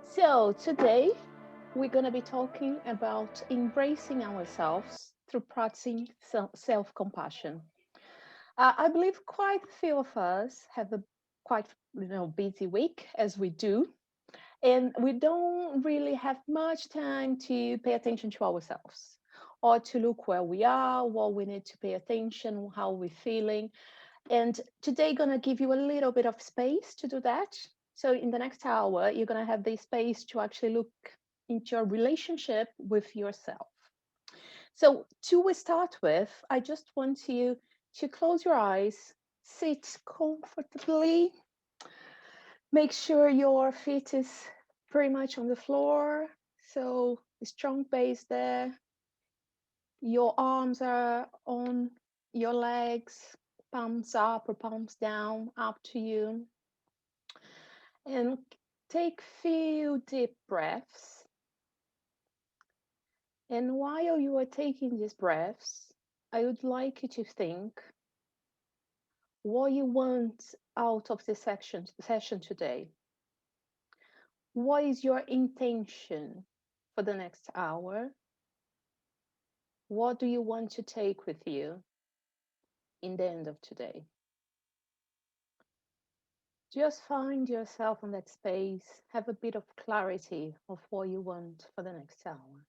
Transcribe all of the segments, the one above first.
So, today we're going to be talking about embracing ourselves through practicing self compassion. I believe quite a few of us have a quite busy week as we do, and we don't really have much time to pay attention to ourselves or to look where we are, what we need to pay attention, how we're feeling. And today gonna give you a little bit of space to do that. So in the next hour, you're gonna have the space to actually look into your relationship with yourself. So to start with, I just want you to close your eyes, sit comfortably, make sure your feet is pretty much on the floor. So a strong base there. Your arms are on your legs, palms up or palms down, up to you. And take few deep breaths. And while you are taking these breaths, I would like you to think what you want out of this session today. What is your intention for the next hour? What do you want to take with you in the end of today? Just find yourself in that space, have a bit of clarity of what you want for the next hour.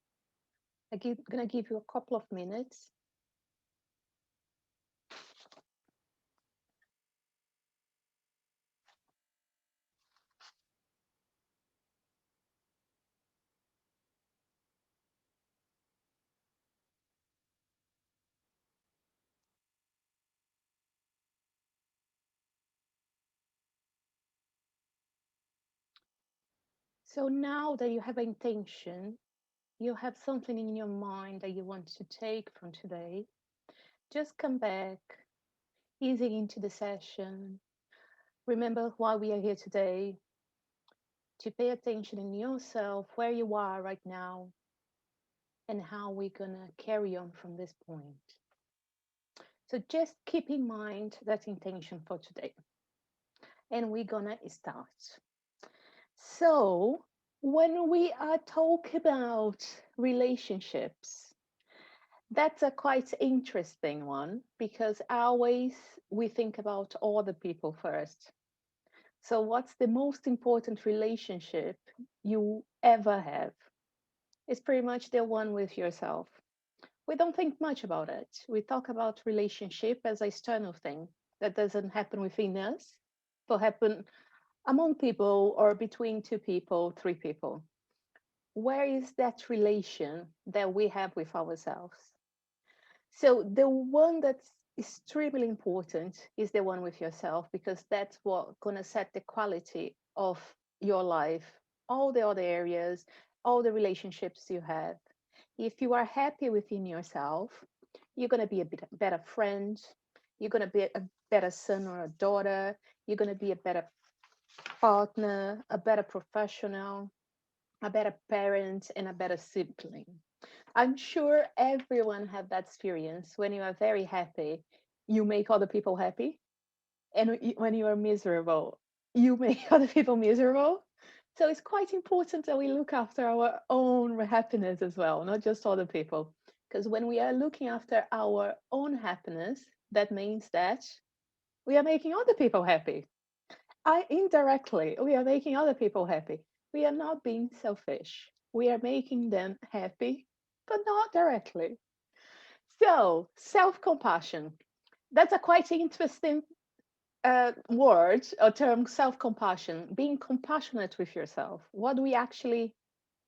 Gonna give you a couple of minutes. So now that you have intention, you have something in your mind that you want to take from today, just come back, easing into the session. Remember why we are here today, to pay attention in yourself, where you are right now, and how we're gonna carry on from this point. So just keep in mind that intention for today. And we're gonna start. So when we are talking about relationships, that's a quite interesting one because always we think about other people first. So, what's the most important relationship you ever have? It's pretty much the one with yourself. We don't think much about it. We talk about relationship as a external thing that doesn't happen within us, but happen among people or between two people, three people. Where is that relation that we have with ourselves? So the one that's extremely important is the one with yourself because that's what gonna set the quality of your life, all the other areas, all the relationships you have. If you are happy within yourself, you're gonna be a bit better friend, you're gonna be a better son or a daughter, you're gonna be a better partner, a better professional, a better parent, and a better sibling. I'm sure everyone had that experience when you are very happy, you make other people happy. And when you are miserable, you make other people miserable. So it's quite important that we look after our own happiness as well, not just other people. Because when we are looking after our own happiness, that means that we are making other people happy. I indirectly, we are making other people happy. We are not being selfish. We are making them happy, but not directly. So, self compassion. That's a quite interesting word or term, self compassion. Being compassionate with yourself. What do we actually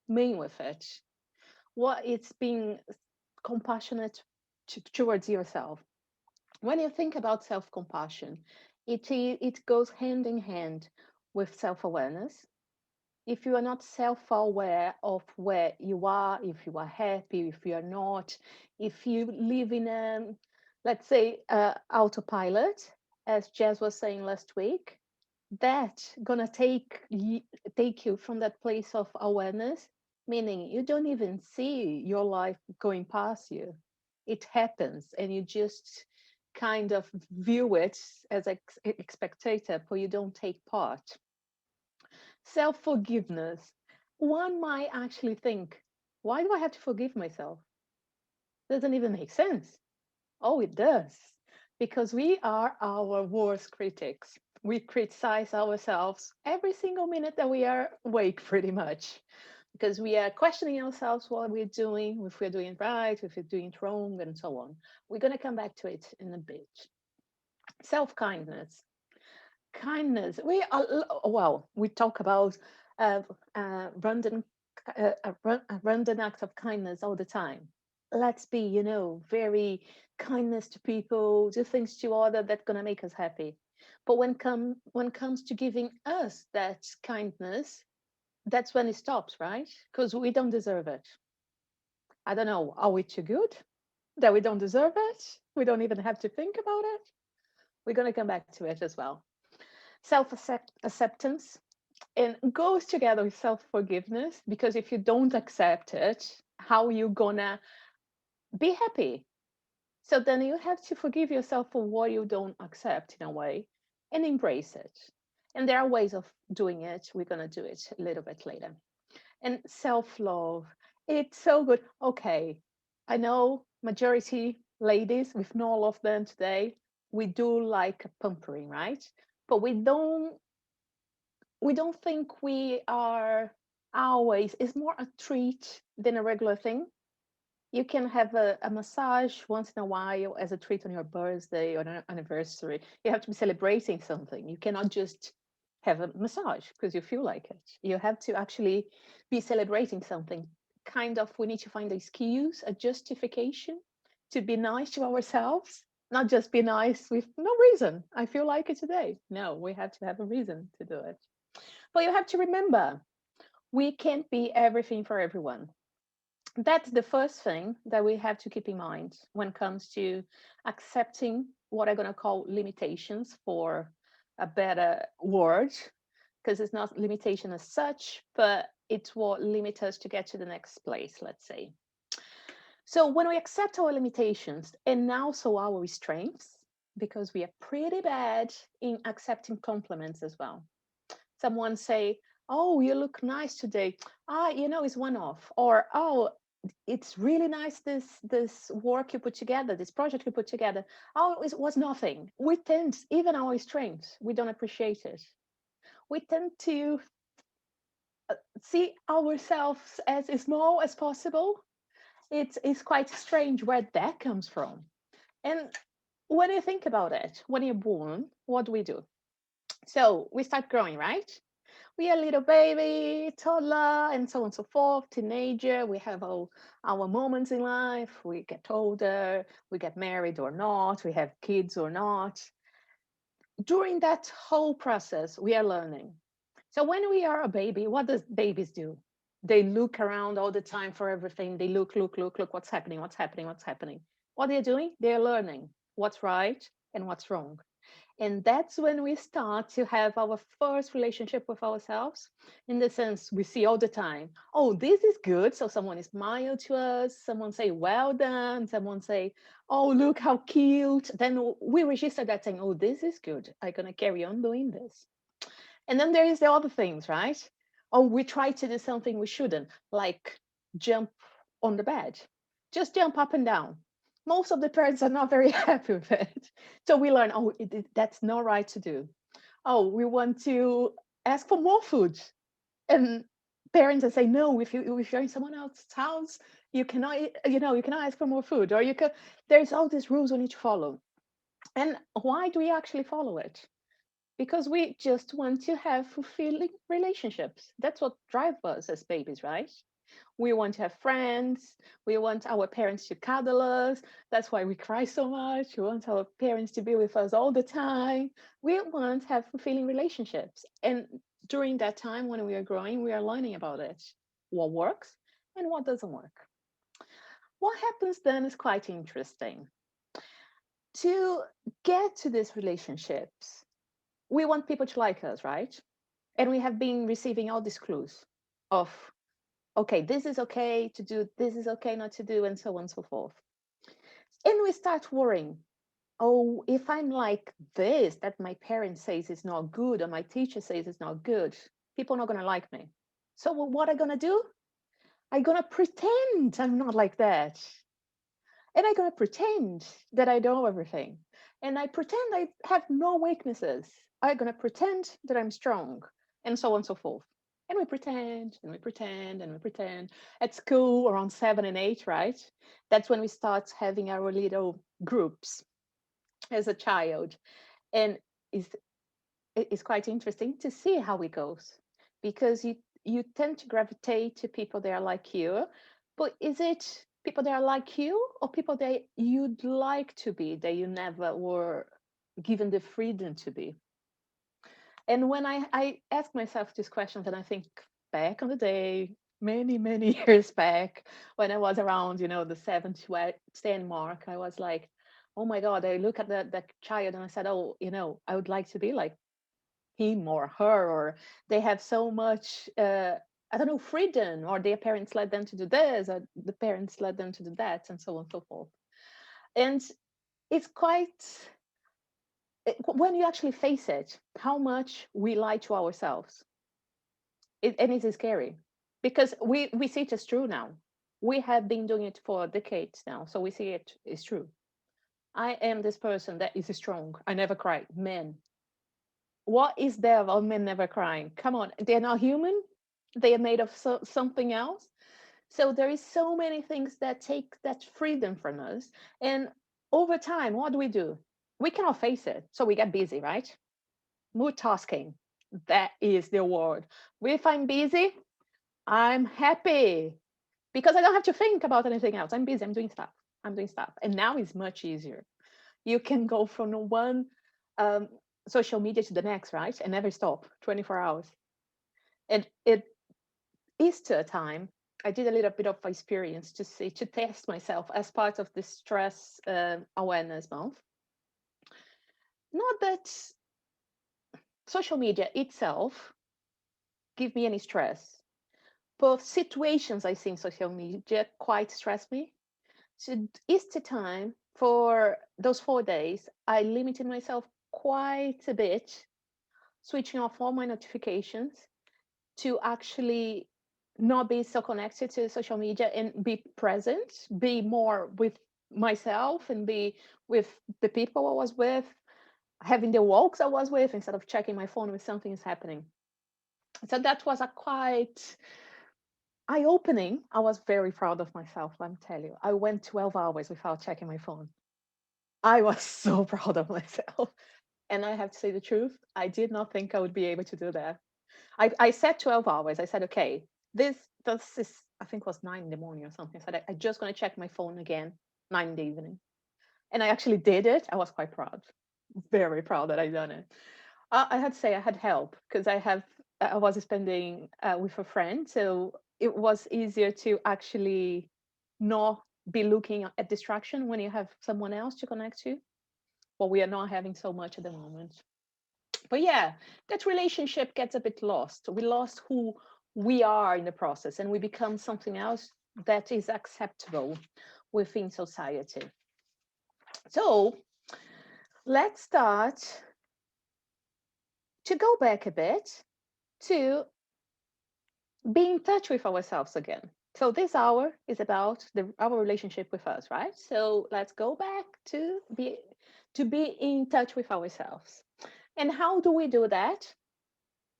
mean with it? What it's being compassionate towards yourself. When you think about self compassion, it goes hand in hand with self awareness. If you are not self aware of where you are, if you are happy, if you are not, if you live in a, let's say, autopilot, as Jazz was saying last week, that gonna take you from that place of awareness, meaning you don't even see your life going past you. It happens, and you just kind of view it as a spectator, but you don't take part. Self forgiveness. One might actually think, why do I have to forgive myself? Doesn't even make sense. Oh, it does. Because we are our worst critics. We criticize ourselves every single minute that we are awake, pretty much. Because we are questioning ourselves what we're doing, if we're doing it right, if we're doing it wrong, and so on. We're going to come back to it in a bit. Self kindness. Kindness. Well, we talk about uh, random, a random act of kindness all the time. Let's be, very kindness to people, do things to other that's gonna make us happy. But when it comes to giving us that kindness, that's when it stops, right? Because we don't deserve it. I don't know, are we too good that we don't deserve it? We don't even have to think about it. We're gonna come back to it as well. Self acceptance and goes together with self forgiveness, because if you don't accept it, how are you gonna be happy? So then you have to forgive yourself for what you don't accept in a way and embrace it. And there are ways of doing it. We're going to do it a little bit later. And self love. It's so good. Okay. I know majority ladies, with not all of them today, we do like pampering, right? But we don't think we are always, it's more a treat than a regular thing. You can have a massage once in a while as a treat on your birthday or an anniversary. You have to be celebrating something. You cannot just have a massage because you feel like it. You have to actually be celebrating something. Kind of, we need to find an excuse, a justification to be nice to ourselves, not just be nice with no reason. I feel like it today. No, we have to have a reason to do it. But you have to remember, we can't be everything for everyone. That's the first thing that we have to keep in mind when it comes to accepting what I'm going to call limitations, for a better word, because it's not limitation as such, but it's what limits us to get to the next place, let's say. So when we accept our limitations and also our strengths, because we are pretty bad in accepting compliments as well. Someone say, "Oh, you look nice today." Ah, it's one off. Or, "Oh, it's really nice, this work you put together, this project you put together." Oh, it was nothing. We tend, even our strengths, we don't appreciate it. We tend to see ourselves as small as possible. It's quite strange where that comes from. And when you think about it, when you're born, what do we do? So we start growing, right? We are little baby, toddler, and so on and so forth, teenager. We have our moments in life. We get older, we get married or not, we have kids or not. During that whole process, we are learning. So when we are a baby, what does babies do? They look around all the time for everything. They look, what's happening, what's happening, what's happening. What they're doing, they're learning what's right and what's wrong. And that's when we start to have our first relationship with ourselves, in the sense we see all the time, oh, this is good. So someone is smile to us, someone say, well done, someone say, oh, look how cute. Then we register that saying, oh, this is good. I'm going to carry on doing this. And then there is the other things, right? Oh, we try to do something we shouldn't, like jump on the bed. Just jump up and down. Most of the parents are not very happy with it. So we learn, oh, that's not right to do. Oh, we want to ask for more food. And parents are saying, no, if you're in someone else's house, you cannot, you cannot ask for more food. Or you can, there's all these rules we need to follow. And why do we actually follow it? Because we just want to have fulfilling relationships. That's what drives us as babies, right? We want to have friends. We want our parents to cuddle us. That's why we cry so much. We want our parents to be with us all the time. We want to have fulfilling relationships. And during that time when we are growing, we are learning about it, what works and what doesn't work. What happens then is quite interesting. To get to these relationships, we want people to like us, right? And we have been receiving all these clues of, okay, this is okay to do, this is okay not to do, and so on and so forth. And we start worrying, oh, if I'm like this, that my parents says is not good, or my teacher says is not good, people are not going to like me. So what I'm gonna do? I'm gonna pretend I'm not like that. And I'm gonna pretend that I know everything. And I pretend I have no weaknesses. I'm gonna pretend that I'm strong, and so on and so forth. And we pretend, and we pretend, and we pretend. At school, around 7 and 8, right? That's when we start having our little groups as a child. And it's, it's quite interesting to see how it goes, because you tend to gravitate to people that are like you, but is it people that are like you, or people that you'd like to be that you never were given the freedom to be? And when I ask myself these questions, and I think back on the day, many years back, when I was around, the 7 to 10 mark, I was like, oh my God, I look at that child and I said, oh, I would like to be like him or her, or they have so much, I don't know, freedom, or their parents let them to do this, or the parents let them to do that, and so on and so forth. And it's quite, when you actually face it, how much we lie to ourselves. And it's scary, because we see it as true now. We have been doing it for decades now, so we see it is true. I am this person that is strong. I never cry. Men, what is there about men never crying? Come on, they're not human. They are made of something else. So there is so many things that take that freedom from us. And over time, what do? We cannot face it, so we get busy, right? Multitasking. That is the word. If I'm busy, I'm happy, because I don't have to think about anything else. I'm busy. I'm doing stuff. I'm doing stuff. And now it's much easier. You can go from one um, social media to the next, right? And never stop, 24 hours. And it Easter time, I did a little bit of experience to test myself as part of the stress awareness month. Not that social media itself give me any stress, but situations I see in social media quite stress me. So Easter time, for those 4 days, I limited myself quite a bit, switching off all my notifications to actually not be so connected to social media and be present, be more with myself and be with the people I was with, having the walks I was with, instead of checking my phone when something is happening. So that was a quite eye opening. I was very proud of myself, let me tell you. I went 12 hours without checking my phone. I was so proud of myself. And I have to say the truth, I did not think I would be able to do that. I said 12 hours. I said, okay, this is, I think it was 9 in the morning or something. I said, I'm just going to check my phone again, 9 in the evening. And I actually did it. I was quite proud, very proud that I done it. I had to say I had help, because I was spending with a friend. So it was easier to actually not be looking at distraction when you have someone else to connect to. But we are not having so much at the moment. But yeah, that relationship gets a bit lost. We lost who we are in the process, and we become something else that is acceptable within society. So let's start to go back a bit to be in touch with ourselves again. So this hour is about our relationship with us, right? So let's go back to be in touch with ourselves. And how do we do that?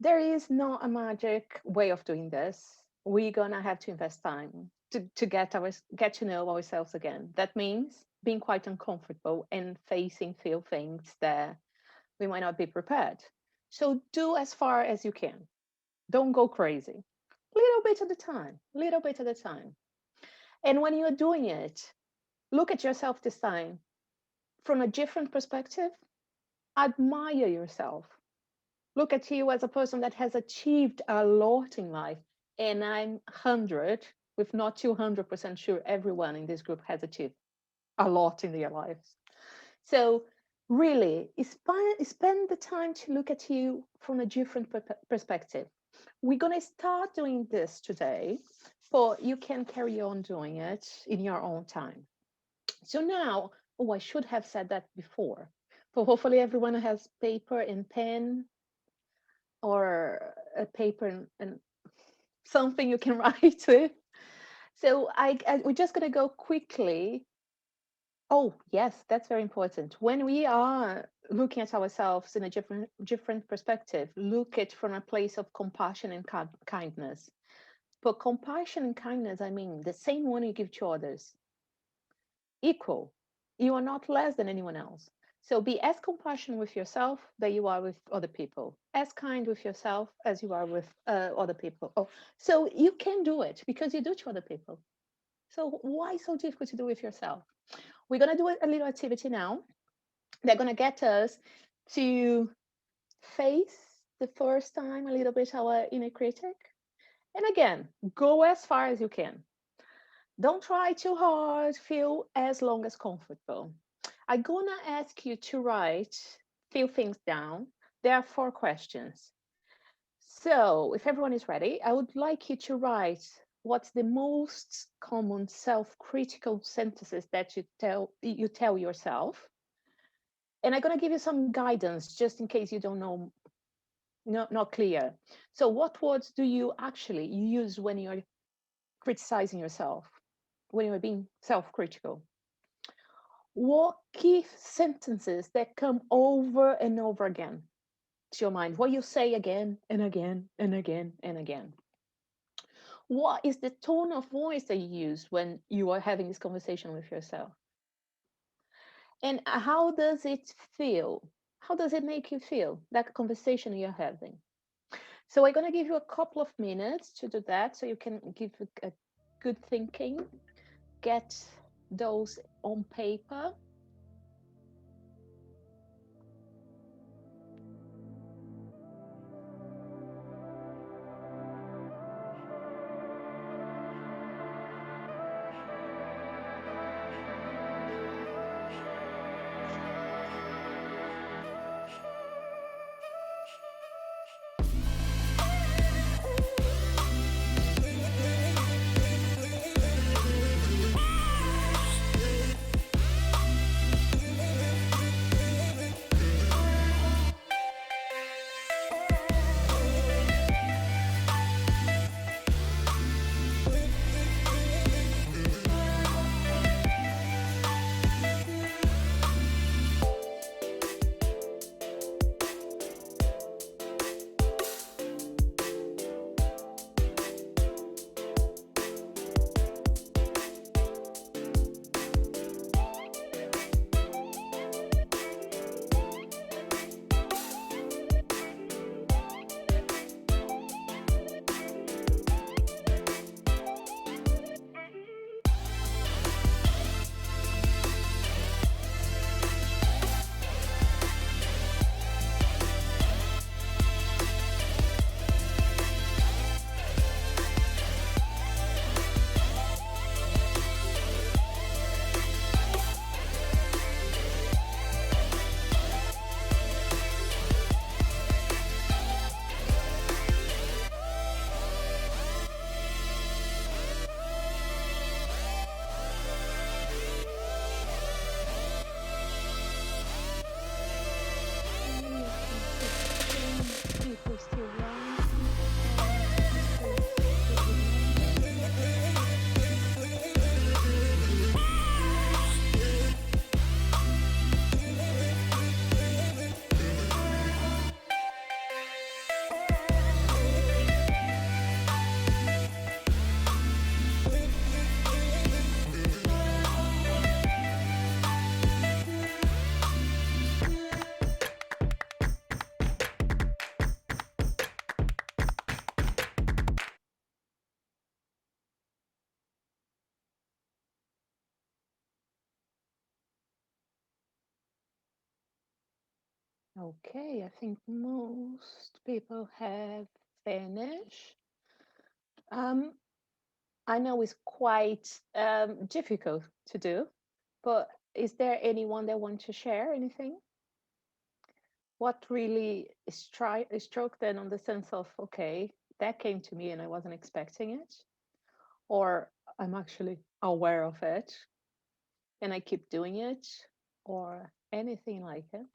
There is not a magic way of doing this. We're gonna have to invest time to get to know ourselves again. That means being quite uncomfortable and facing few things that we might not be prepared. So do as far as you can. Don't go crazy. Little bit at a time, little bit at a time. And when you're doing it, look at yourself this time from a different perspective. Admire yourself. Look at you as a person that has achieved a lot in life. And I'm 100, with not 200% sure everyone in this group has achieved a lot in their lives. So, really, spend the time to look at you from a different perspective. We're going to start doing this today, but you can carry on doing it in your own time. So, now, oh, I should have said that before. So, hopefully, everyone has paper and pen, or a paper and something you can write with. So we're just going to go quickly. Oh, yes, that's very important. When we are looking at ourselves in a different perspective, look at from a place of compassion and kindness. But compassion and kindness, I mean, the same one you give to others, equal. You are not less than anyone else. So be as compassionate with yourself that you are with other people, as kind with yourself as you are with other people. Oh, so you can do it because you do to other people. So why so difficult to do with yourself? We're going to do a little activity now. They're going to get us to face the first time a little bit our inner critic. And again, go as far as you can. Don't try too hard, feel as long as comfortable. I'm gonna ask you to write few things down. There are 4 questions. So if everyone is ready, I would like you to write what's the most common self-critical sentences that you tell yourself. And I'm gonna give you some guidance just in case you don't know, not clear. So what words do you actually use when you're criticizing yourself, when you're being self-critical? What key sentences that come over and over again to your mind? What you say again and again and again and again? What is the tone of voice that you use when you are having this conversation with yourself? And how does it feel? How does it make you feel, that conversation you're having? So I'm going to give you a couple of minutes to do that so you can give a good thinking, get those on paper. Okay, I can see people still writing and people still remembering. Okay, I think most people have finished. Um, I know it's quite difficult to do, but is there anyone that wants to share anything? What really struck then on the sense of, okay, that came to me and I wasn't expecting it, or I'm actually aware of it and I keep doing it, or anything like it?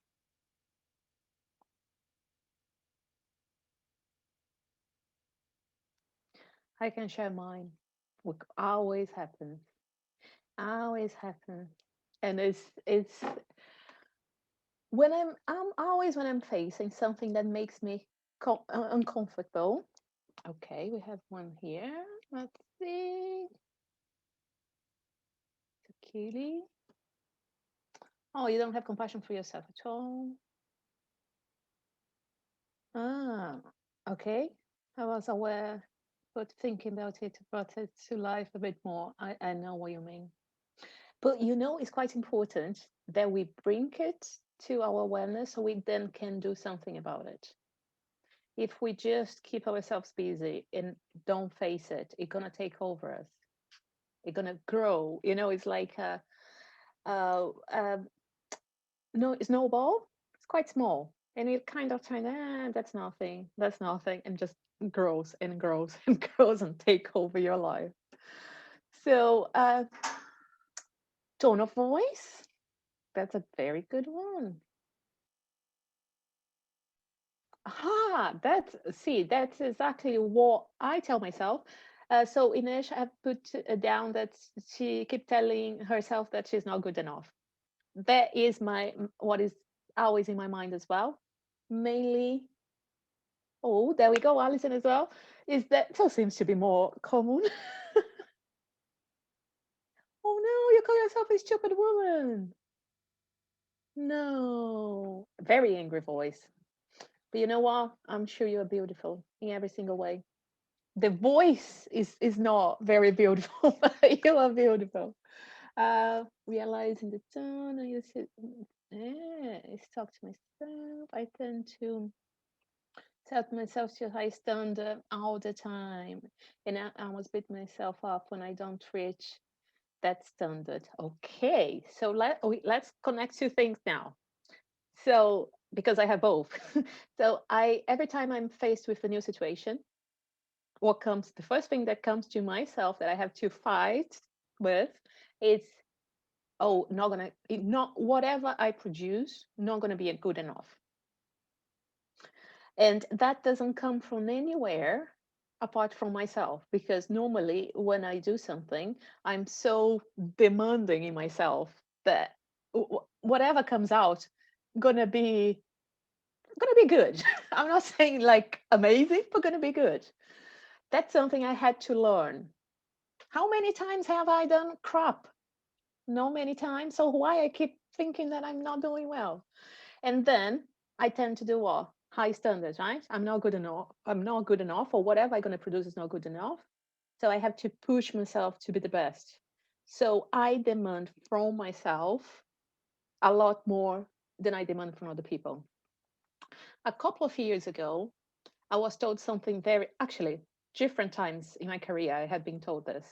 I can share mine. What always happens. Always happens. And it's when I'm always when I'm facing something that makes me uncomfortable. Okay, we have one here. Let's see. It's a kitty. Oh, you don't have compassion for yourself at all. Ah, okay. I was aware, but thinking about it brought it to life a bit more. I know what you mean. But it's quite important that we bring it to our awareness so we then can do something about it. If we just keep ourselves busy and don't face it, it's gonna take over us. It's gonna grow. It's like a no snowball. It's quite small, and it kind of turns. That's nothing, and just grows and grows and grows and take over your life. So, tone of voice. That's a very good one. That's exactly what I tell myself. So Ines, I put down that she keep telling herself that she's not good enough. That is what is always in my mind as well. Mainly, oh, there we go, Alison as well. Is that so? Seems to be more common. Oh no, you call yourself a stupid woman. No, very angry voice. But you know what? I'm sure you're beautiful in every single way. The voice is not very beautiful, but you are beautiful. Realizing the tone, I use it. I talk to myself. I tend to tell myself to high standard all the time, and I almost beat myself up when I don't reach that standard. Okay, so let's connect two things now. So because I have both, so I every time I'm faced with a new situation, the first thing that comes to myself that I have to fight with is, oh, not whatever I produce not gonna be good enough. And that doesn't come from anywhere apart from myself, because normally when I do something, I'm so demanding in myself that whatever comes out gonna be gonna be good. I'm not saying like amazing, but gonna be good. That's something I had to learn. How many times have I done crap? No many times. So why I keep thinking that I'm not doing well? And then I tend to do what? High standards, right? I'm not good enough. I'm not good enough, or whatever I'm going to produce is not good enough. So I have to push myself to be the best. So I demand from myself a lot more than I demand from other people. A couple of years ago, I was told something very, actually, different times in my career, I had been told this.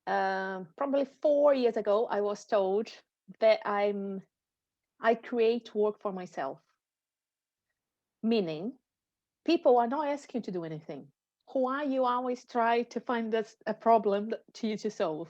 Probably 4 years ago, I was told that I create work for myself, meaning people are not asking you to do anything. Why you always try to find this a problem to you to solve?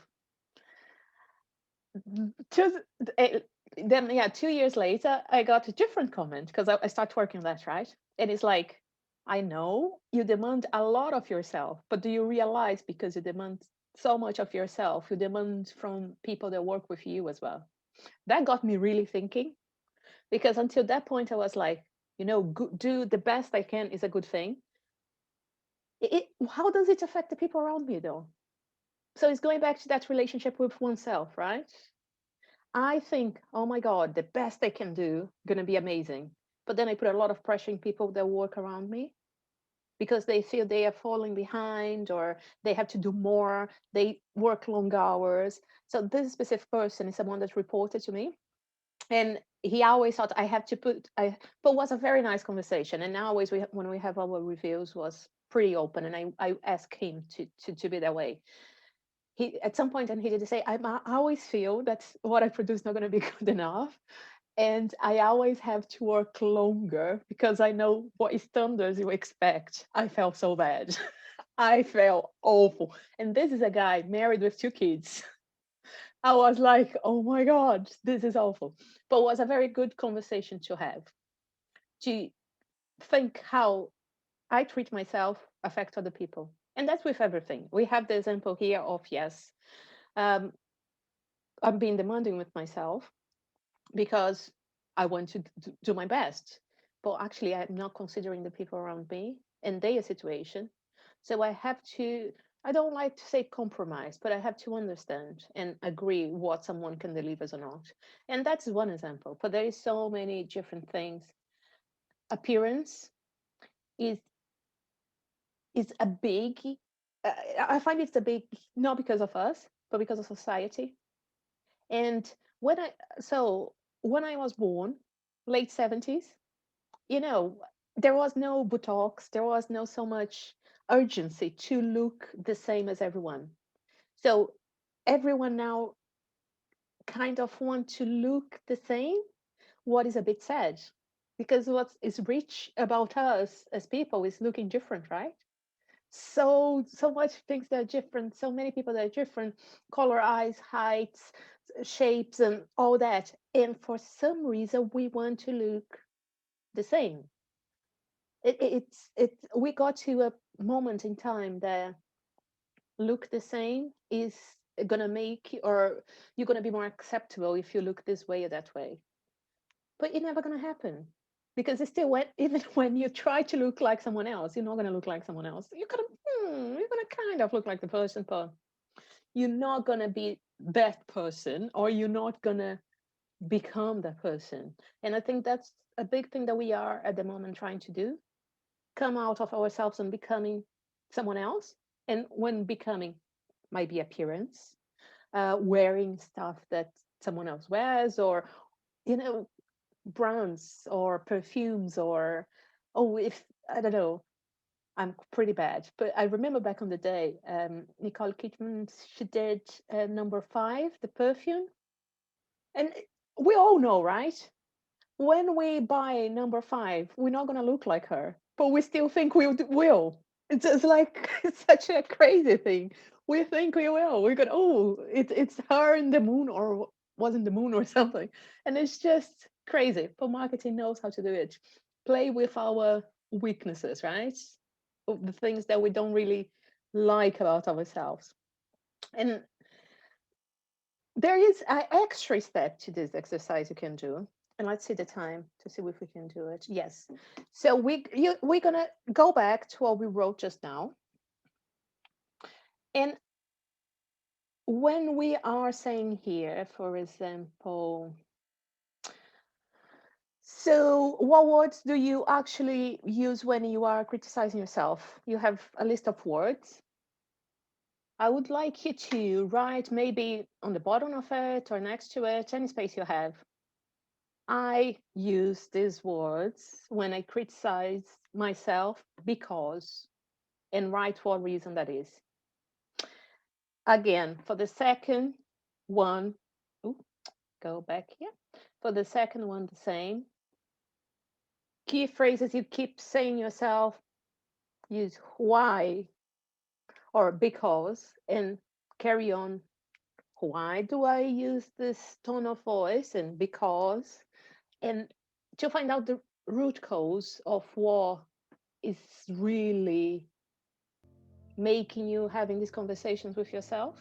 Just eh, then, yeah, 2 years later, I got a different comment because I started working on that, right? And it's like, I know you demand a lot of yourself, but do you realize because you demand so much of yourself, you demand from people that work with you as well? That got me really thinking, because until that point, I was like, do the best I can is a good thing. How does it affect the people around me though? So it's going back to that relationship with oneself, right? I think, oh my God, the best I can do gonna be amazing. But then I put a lot of pressure in people that work around me because they feel they are falling behind or they have to do more, they work long hours. So this specific person is someone that reported to me, and he always thought I have to but it was a very nice conversation. And now always when we have our reviews was pretty open, and I asked him to be that way. He at some point, and he did say, I always feel that what I produce is not going to be good enough, and I always have to work longer because I know what standards you expect. I felt so bad. I felt awful. And this is a guy married with 2 kids. I was like, oh my God, this is awful. But it was a very good conversation to have, to think how I treat myself affect other people. And that's with everything. We have the example here of, yes, um, I'm being demanding with myself because I want to do my best. But actually, I'm not considering the people around me and their situation. So I have to, I don't like to say compromise, but I have to understand and agree what someone can deliver or not. And that's one example. But there is so many different things. Appearance is is a big. Uh, I find it's a big, not because of us, but because of society. And when I so when I was born, late 70s, you know, there was no Botox, there was no so much urgency to look the same as everyone. So everyone now kind of want to look the same, what is a bit sad. Because what is rich about us as people is looking different, right? So much things that are different, so many people that are different, color, eyes, heights, shapes, and all that. And for some reason, we want to look the same. It's we got to a moment in time that look the same is gonna make, or you're gonna be more acceptable if you look this way or that way. But it's never gonna happen because it's still when even when you try to look like someone else, you're not gonna look like someone else. You're gonna kind of look like the person, but you're not gonna be that person, or you're not gonna become that person. And I think that's a big thing that we are at the moment trying to do, come out of ourselves and becoming someone else. And when becoming might be appearance, wearing stuff that someone else wears, or you know, brands or perfumes, or oh, if I don't know, I'm pretty bad, but I remember back on the day, Nicole Kidman, she did number 5, the perfume, and we all know, right? When we buy number 5, we're not gonna look like her, but we still think we will. It's just like it's such a crazy thing. We think we will. We're gonna, oh, it's her in the moon, or was in the moon or something, and it's just crazy. But marketing knows how to do it. Play with our weaknesses, right? Of the things that we don't really like about ourselves. And there is an extra step to this exercise you can do. And let's see the time to see if we can do it. Yes. So we're gonna go back to what we wrote just now. And when we are saying here, for example, so what words do you actually use when you are criticizing yourself? You have a list of words. I would like you to write maybe on the bottom of it or next to it, any space you have. I use these words when I criticize myself because, and write what reason that is. Again, for the second one, ooh, go back here. For the second one, the same. Key phrases you keep saying yourself, use why or because, and carry on. Why do I use this tone of voice? And because, and to find out the root cause of what is really making you having these conversations with yourself.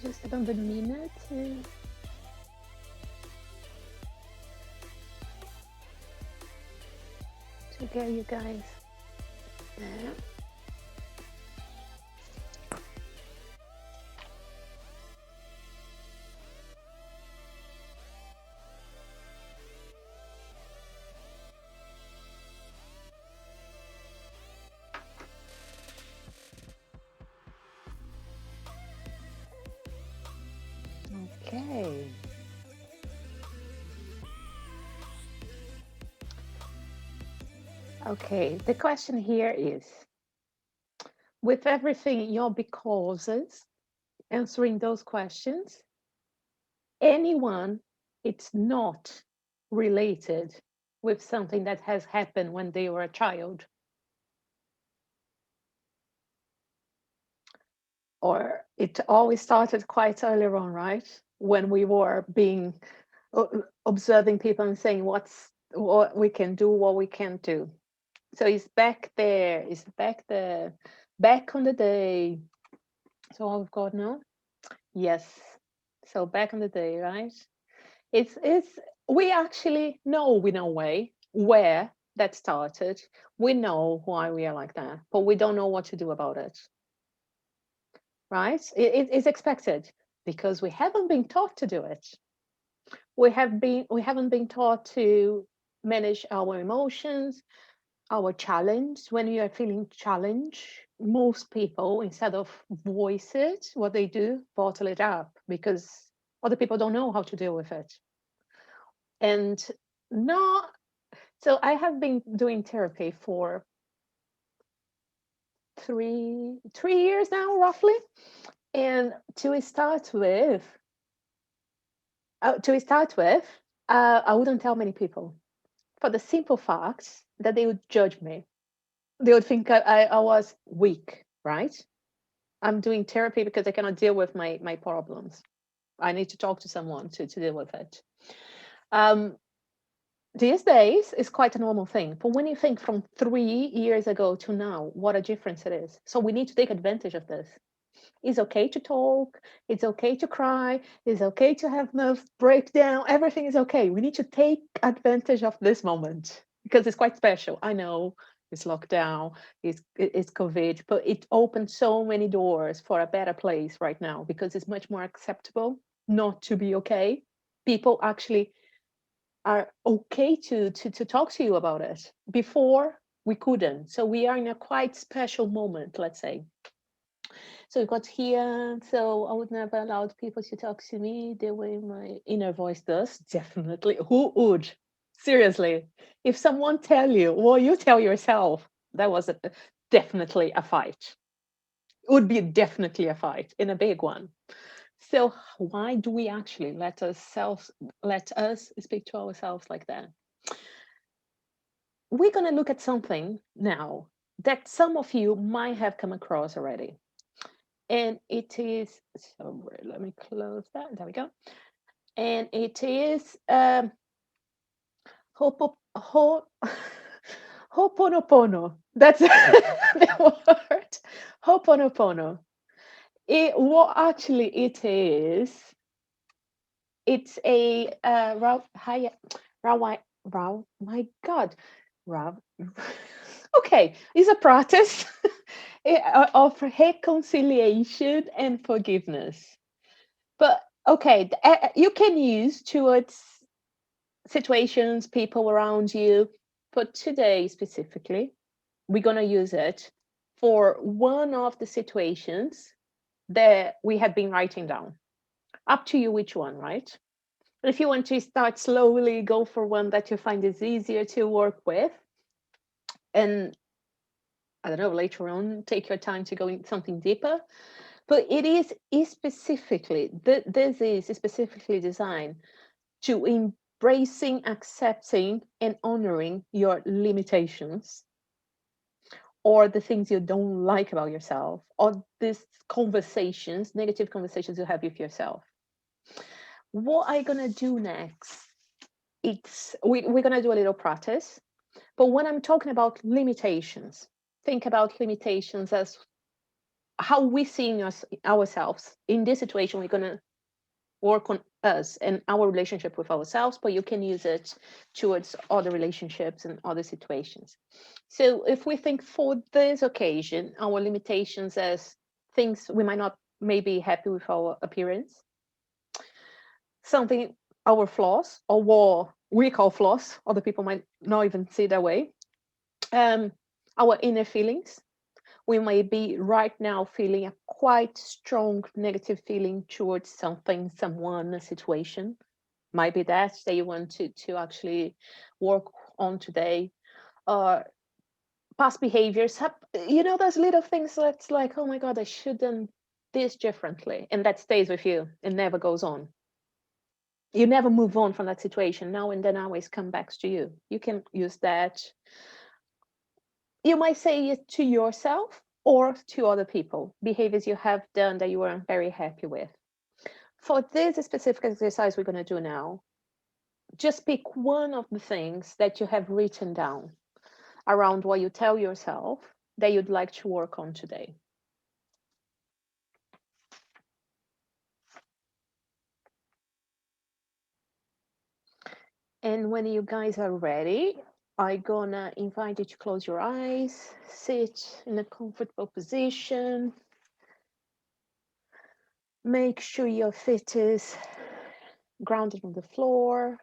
just about a minute to get you guys there. Okay. Okay. The question here is, with everything your becauses, answering those questions, anyone it's not related with something that has happened when they were a child, or it always started quite earlier on, right? When we were being observing people and saying what we can do, what we can't do. So it's back there, it's back there, back on the day. So what we've got now? Yes. So back on the day, right? It's we actually know in a way where that started. We know why we are like that, but we don't know what to do about it. Right? It's expected because we haven't been taught to do it. We haven't been taught to manage our emotions, our challenge. When you are feeling challenged, most people, instead of voice it, what they do, bottle it up because other people don't know how to deal with it. And no, so I have been doing therapy for three years now, roughly. And to start with, I wouldn't tell many people for the simple fact that they would judge me. They would think I was weak, right? I'm doing therapy because I cannot deal with my problems. I need to talk to someone to deal with it. Um, these days is quite a normal thing. But when you think from 3 years ago to now, what a difference it is. So we need to take advantage of this. It's okay to talk. It's okay to cry. It's okay to have nerve breakdown. Everything is okay. We need to take advantage of this moment because it's quite special. I know it's lockdown, it's COVID, but it opens so many doors for a better place right now because it's much more acceptable not to be okay. People actually are okay to talk to you about it. Before we couldn't. So we are in a quite special moment, let's say. So we got here. So I would never allow people to talk to me the way my inner voice does. Definitely. Who would? Seriously. If someone tell you, well, you tell yourself, that was definitely a fight. It would be definitely a fight in a big one. So why do we actually let us speak to ourselves like that? We're going to look at something now that some of you might have come across already. And it is, sorry, let me close that. There we go. And it is Ho'oponopono. That's the word. Ho'oponopono. What actually it is, it's a my God, Raw. Okay, it's a practice of reconciliation and forgiveness. But okay, you can use towards situations, people around you. But today specifically, we're going to use it for one of the situations that we have been writing down. Up to you which one, right? If you want to start slowly, go for one that you find is easier to work with. And I don't know, later on, take your time to go into something deeper. But is specifically, this is specifically designed to embracing, accepting, and honoring your limitations or the things you don't like about yourself or these conversations, negative conversations you have with yourself. What I'm going to do next, we're going to do a little practice. But when I'm talking about limitations, think about limitations as how we see ourselves in this situation. We're gonna work on us and our relationship with ourselves, but you can use it towards other relationships and other situations. So if we think for this occasion, our limitations as things we might not maybe happy with our appearance, something our flaws or what we call flaws, other people might not even see that way. Um, our inner feelings. We may be right now feeling a quite strong negative feeling towards something, someone, a situation. Might be that you want to actually work on today. Or past behaviors. Those little things that's like, oh my God, I should have done this differently. And that stays with you and never goes on. You never move on from that situation. Now and then always come back to you. You can use that. You might say it to yourself or to other people, behaviors you have done that you weren't very happy with. For this specific exercise we're going to do now, just pick one of the things that you have written down around what you tell yourself that you'd like to work on today. And when you guys are ready, I'm gonna invite you to close your eyes, sit in a comfortable position. Make sure your feet is grounded on the floor.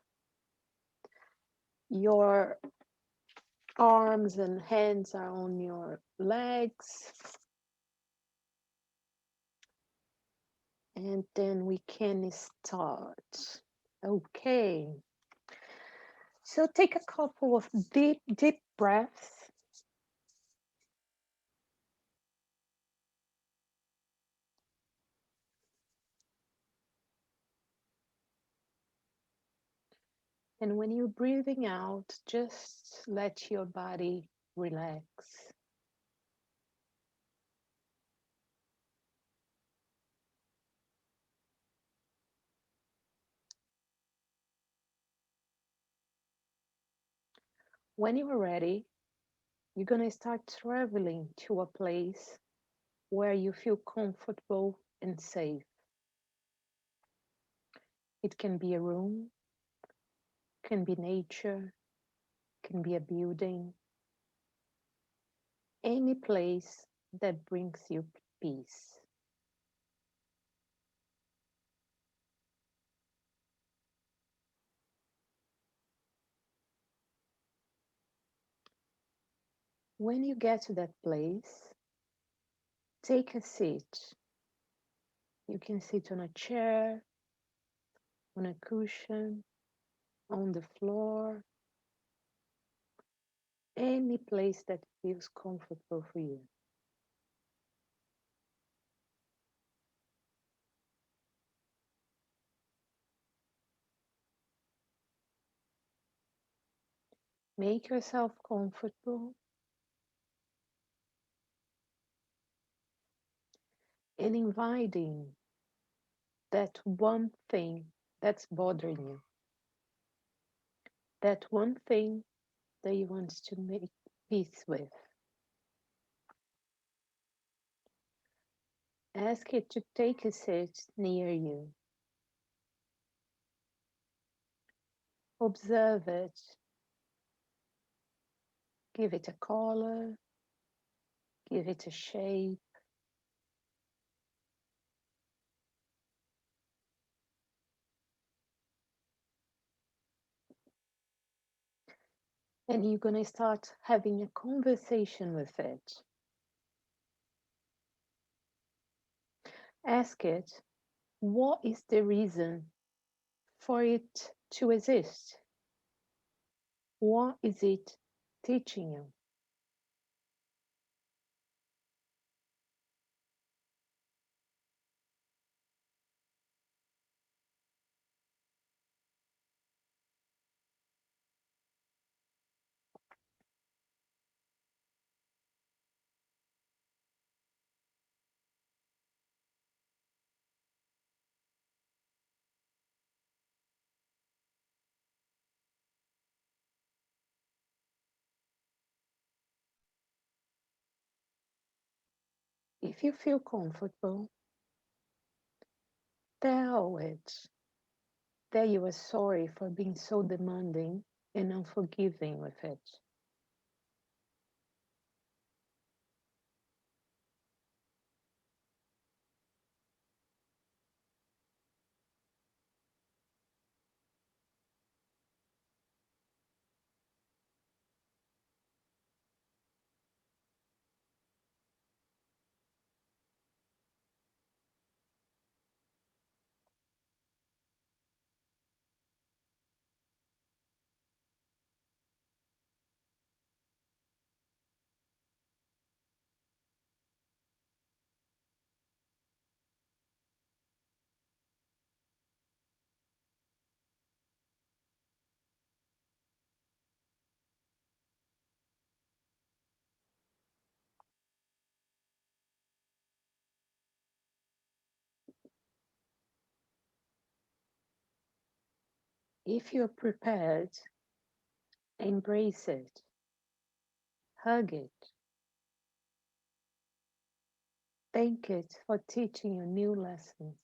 Your arms and hands are on your legs. And then we can start. Okay. So take a couple of deep, deep breaths. And when you're breathing out, just let your body relax. When you are ready, you're going to start traveling to a place where you feel comfortable and safe. It can be a room, can be nature, can be a building, any place that brings you peace. When you get to that place, take a seat. You can sit on a chair, on a cushion, on the floor, any place that feels comfortable for you. Make yourself comfortable and inviting that one thing that's bothering you, that one thing that you want to make peace with. Ask it to take a seat near you. Observe it. Give it a color. Give it a shape. And you're going to start having a conversation with it. Ask it, what is the reason for it to exist? What is it teaching you? If you feel comfortable, tell it that you are sorry for being so demanding and unforgiving with it. If you're prepared, embrace it, hug it, thank it for teaching you new lessons.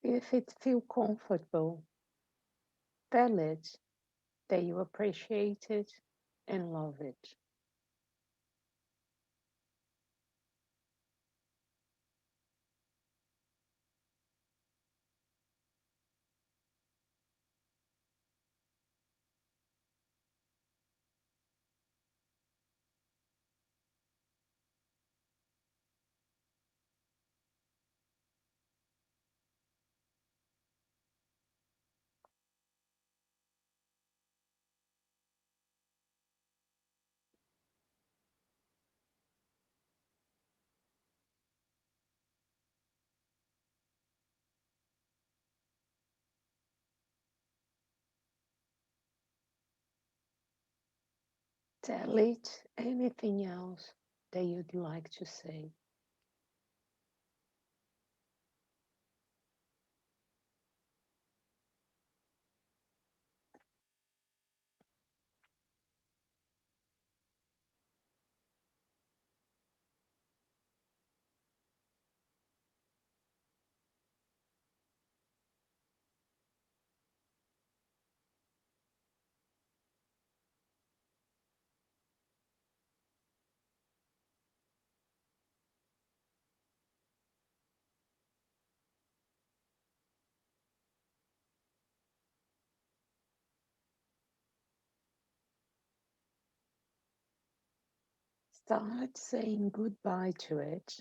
If it feels comfortable, tell it that you appreciate it and love it. Tell it anything else that you'd like to say. Start saying goodbye to it.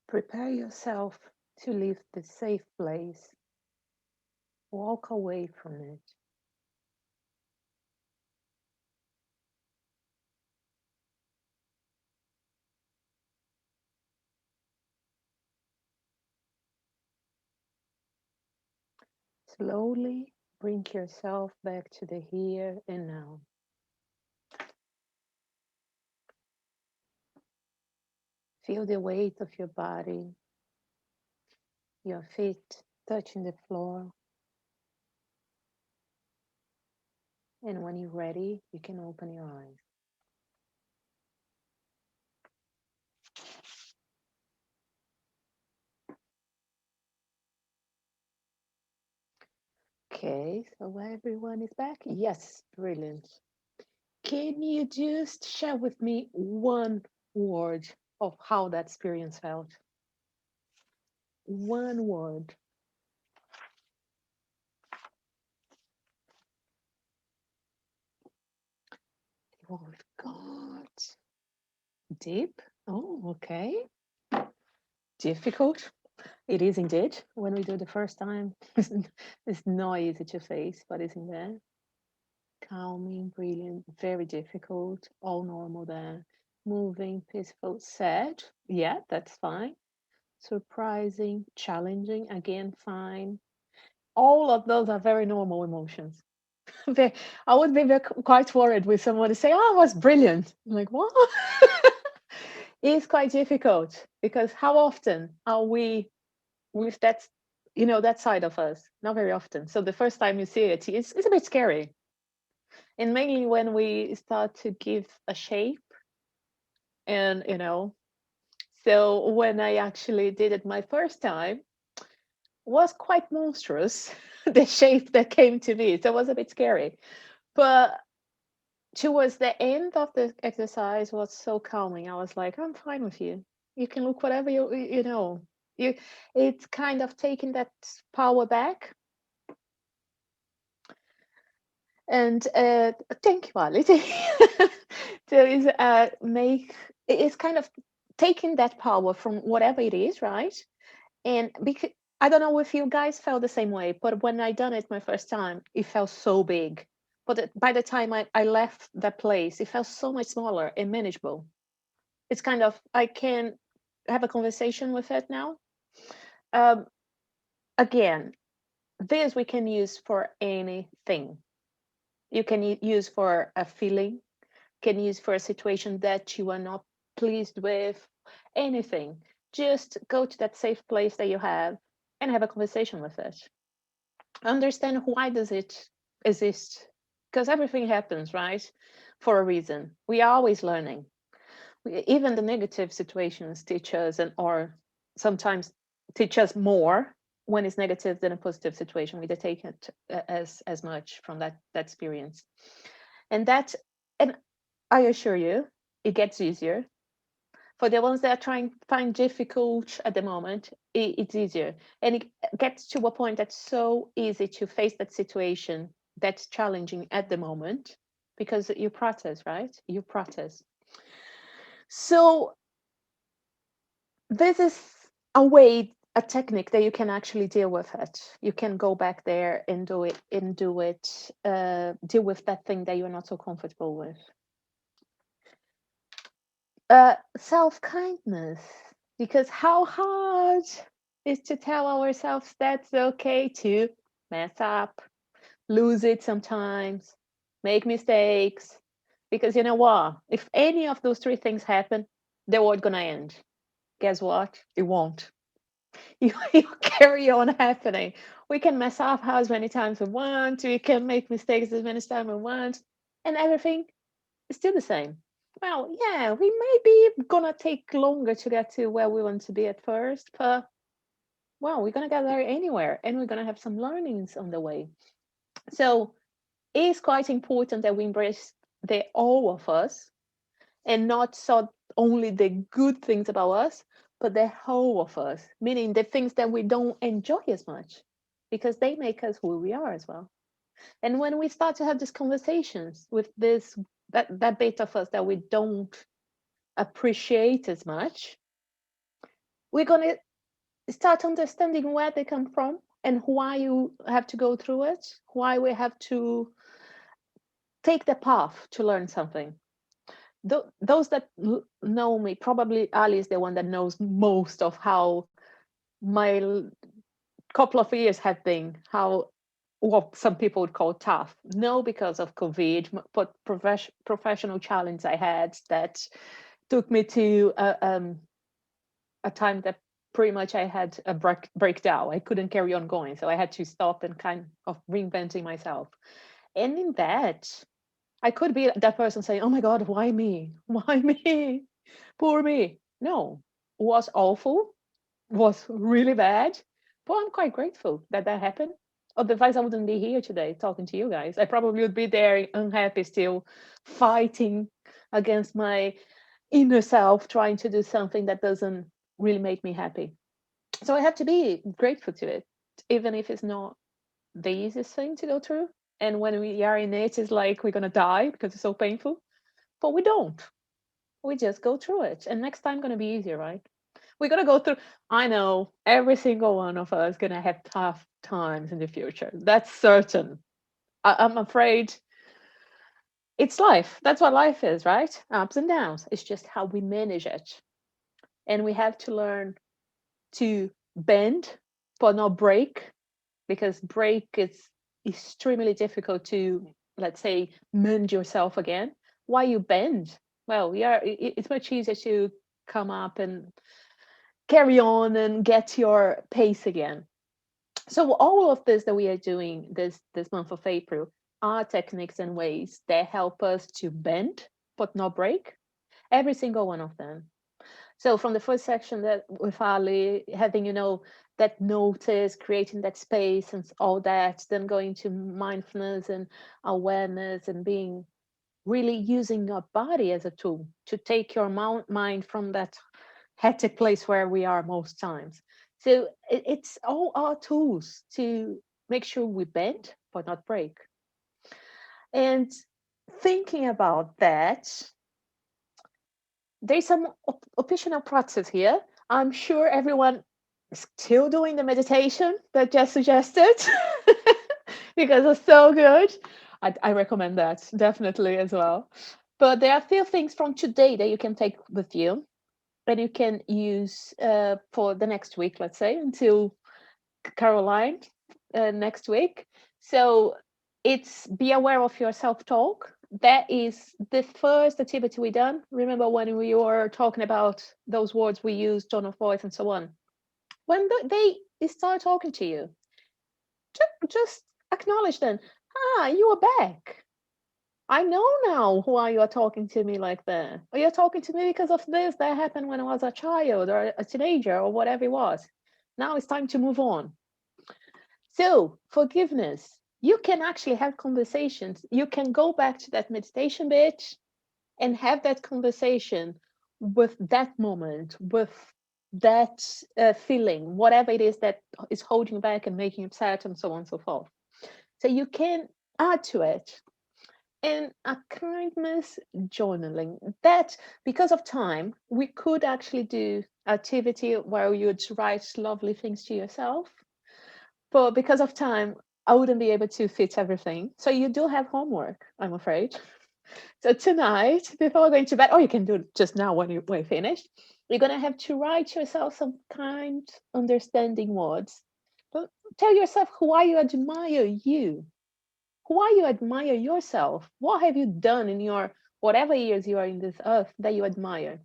Prepare yourself to leave the safe place. Walk away from it. Slowly bring yourself back to the here and now. Feel the weight of your body, your feet touching the floor. And when you're ready, you can open your eyes. Okay, so everyone is back? Yes, brilliant. Can you just share with me one word of how that experience felt? One word. Oh, God. Deep? Oh, okay. Difficult. It is indeed. When we do the first time, it's not easy to face, but it's in there. Calming, brilliant, very difficult, all normal there. Moving, peaceful, sad. Yeah, that's fine. Surprising, challenging, again, fine. All of those are very normal emotions. I would be quite worried with someone to say, "Oh, it was brilliant." I'm like, what? It's quite difficult because how often are we with that, that side of us? Not very often. So the first time you see it, it's a bit scary. And mainly when we start to give a shape and, so when I actually did it my first time, was quite monstrous, the shape that came to me. So it was a bit scary. But towards the end of the exercise was so calming. I was like, I'm fine with you. You can look whatever you know. You it's kind of taking that power back and thank you, Ali. So is make it's kind of taking that power from whatever it is, right? And because I don't know if you guys felt the same way, but when I done it my first time, it felt so big. But by the time I left that place, it felt so much smaller and manageable. It's kind of I can have a conversation with it now. Um, Again, this we can use for anything. You can use for a feeling, can use for a situation that you are not pleased with, anything. Just go to that safe place that you have and have a conversation with it. Understand why does it exist? Because everything happens, right? For a reason. We are always learning. Even the negative situations teach us and or sometimes teach us more when it's negative than a positive situation. We don't take it as much from that experience. And that and I assure you, it gets easier. For the ones that are trying to find difficult at the moment, it's easier. And it gets to a point that's so easy to face that situation that's challenging at the moment because you practice, right? You practice. So this is a way, a technique that you can actually deal with it. You can go back there and deal with that thing that you're not so comfortable with. Self-kindness, because how hard is to tell ourselves that's okay to mess up, lose it sometimes, make mistakes. Because you know what? If any of those three things happen, the world gonna end. Guess what? It won't. You carry on happening. We can mess up as many times we want. We can make mistakes as many times we want, and everything is still the same. Well, yeah, we may be gonna take longer to get to where we want to be at first, but well, we're gonna get there anywhere, and we're gonna have some learnings on the way. So it's quite important that we embrace the all of us and not so only the good things about us, but the whole of us, meaning the things that we don't enjoy as much, because they make us who we are as well. And when we start to have these conversations with that bit of us that we don't appreciate as much, we're going to start understanding where they come from and why you have to go through it, why we have to take the path to learn something. Those that know me, probably Ali is the one that knows most of how my couple of years have been, how what some people would call tough. No, because of COVID, but professional challenge I had that took me to a time that pretty much I had a breakdown. I couldn't carry on going, so I had to stop and kind of reinventing myself. And in that, I could be that person saying, "Oh my God, why me? Why me? Poor me." No, was awful, was really bad, but I'm quite grateful that that happened. Otherwise, I wouldn't be here today talking to you guys. I probably would be there unhappy, still fighting against my inner self, trying to do something that doesn't really make me happy. So I have to be grateful to it, even if it's not the easiest thing to go through. And when we are in it, it's like we're going to die because it's so painful. But we don't. We just go through it. And next time going to be easier, right? We're going to go through. I know every single one of us going to have tough times in the future. That's certain. I'm afraid it's life. That's what life is, right? Ups and downs. It's just how we manage it. And we have to learn to bend but not break, because break is extremely difficult to, let's say, mend yourself again. Why you bend? Well, yeah, it's much easier to come up and carry on and get your pace again. So all of this that we are doing this month of April are techniques and ways that help us to bend but not break. Every single one of them. So from the first section that with Ali, having, that notice, creating that space and all that, then going to mindfulness and awareness and being really using your body as a tool to take your mind from that hectic place where we are most times. So it's all our tools to make sure we bend but not break. And thinking about that, there's some optional practice here. I'm sure everyone is still doing the meditation that just suggested because it's so good. I recommend that definitely as well. But there are a few things from today that you can take with you and you can use for the next week, let's say, until Caroline next week. So it's be aware of your self talk. That is the first activity we done. Remember when we were talking about those words we use, tone of voice, and so on. When they start talking to you, just acknowledge them. Ah, you are back. I know now why you are talking to me like that. Or you're talking to me because of this that happened when I was a child or a teenager or whatever it was. Now it's time to move on. So, forgiveness. You can actually have conversations. You can go back to that meditation bit and have that conversation with that moment, with that feeling, whatever it is that is holding you back and making you upset, and so on and so forth. So, you can add to it. And a kindness journaling. That, because of time, we could actually do activity where you'd write lovely things to yourself, but because of time, I wouldn't be able to fit everything. So you do have homework, I'm afraid. So tonight, before going to bed, or you can do it just now when you finish, you're gonna have to write yourself some kind, understanding words. But tell yourself why you admire you. Why you admire yourself. What have you done in your whatever years you are in this earth that you admire?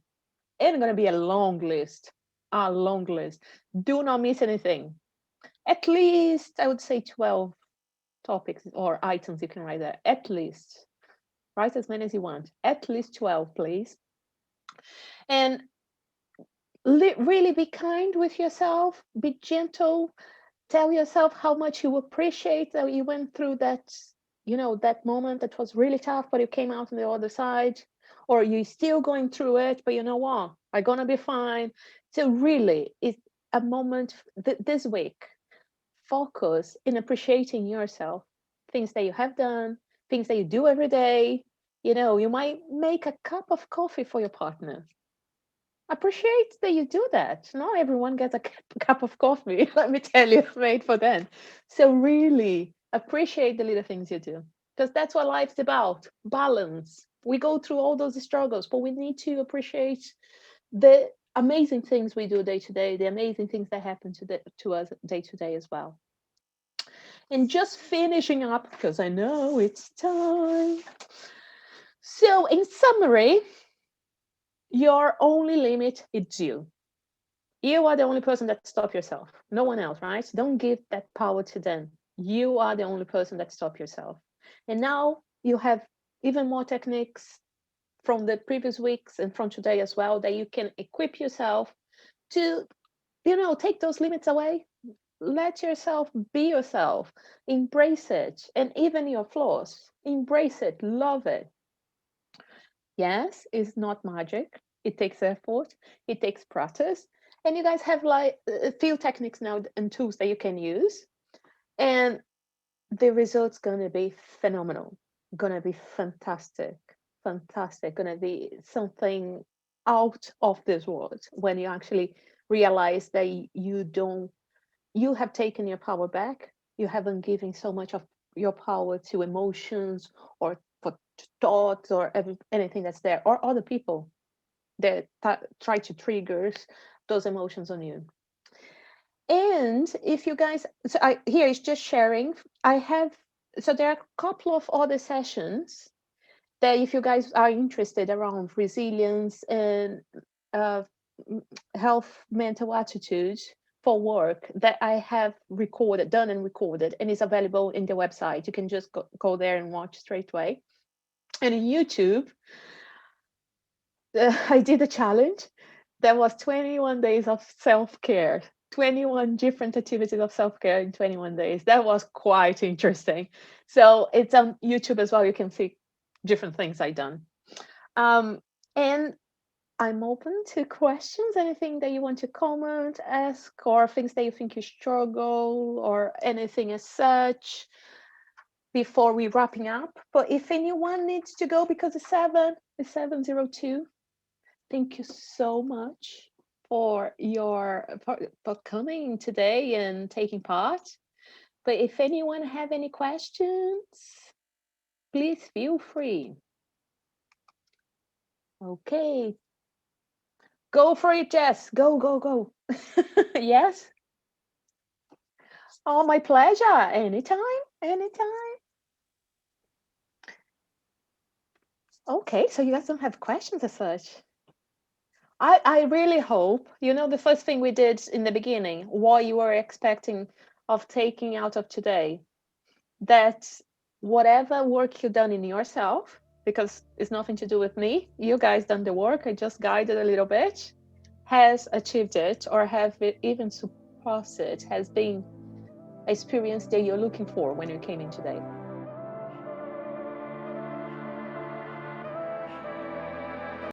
It's gonna be a long list. A long list. Do not miss anything. At least I would say 12 topics or items you can write there. At least. Write as many as you want. At least 12, please. And really be kind with yourself. Be gentle. Tell yourself how much you appreciate that you went through that moment that was really tough, but you came out on the other side. Or you're still going through it, but you know what? I'm going to be fine. So, really, it's a moment this week. Focus in appreciating yourself, things that you have done, things that you do every day. You might make a cup of coffee for your partner. Appreciate that you do that. Not everyone gets a cup of coffee, let me tell you, made for them. So, really appreciate the little things you do, because that's what life's about, balance. We go through all those struggles, but we need to appreciate the amazing things we do day to day, the amazing things that happen to us day to day as well. And just finishing up, because I know it's time. So, in summary, your only limit is you. You are the only person that stop yourself. No one else, right? Don't give that power to them. You are the only person that stop yourself. And now you have even more techniques from the previous weeks and from today as well that you can equip yourself to, take those limits away. let yourself be yourself, embrace it, and even your flaws, embrace it, love it. Yes, it's not magic. It takes effort, it takes practice. And you guys have like a few techniques now and tools that you can use. And the result's gonna be phenomenal, gonna be fantastic, fantastic, gonna be something out of this world when you actually realize that you have taken your power back. You haven't given so much of your power to emotions or for thoughts or anything that's there or other people that try to trigger those emotions on you. And if you guys, so here is just sharing. I have, so there are a couple of other sessions that if you guys are interested around resilience and uh, health, mental attitudes for work that I have recorded, done and recorded, and is available in the website. You can just go there and watch straight away. And in YouTube, I did a challenge that was 21 days of self care, 21 different activities of self care in 21 days. That was quite interesting. So it's on YouTube as well. You can see different things I've done. And I'm open to questions, anything that you want to comment, ask, or things that you think you struggle, or anything as such before we wrapping up. But if anyone needs to go because it's 7:02, thank you so much for for coming today and taking part. But if anyone have any questions, please feel free. Okay, go for it, Jess. Go, go, go. Yes. Oh, my pleasure. Anytime, anytime. Okay, so you guys don't have questions as such. I really hope, the first thing we did in the beginning, what you were expecting of taking out of today, that whatever work you've done in yourself, because it's nothing to do with me, you guys done the work, I just guided a little bit, has achieved it or have it even surpassed it, has been experience that you're looking for when you came in today.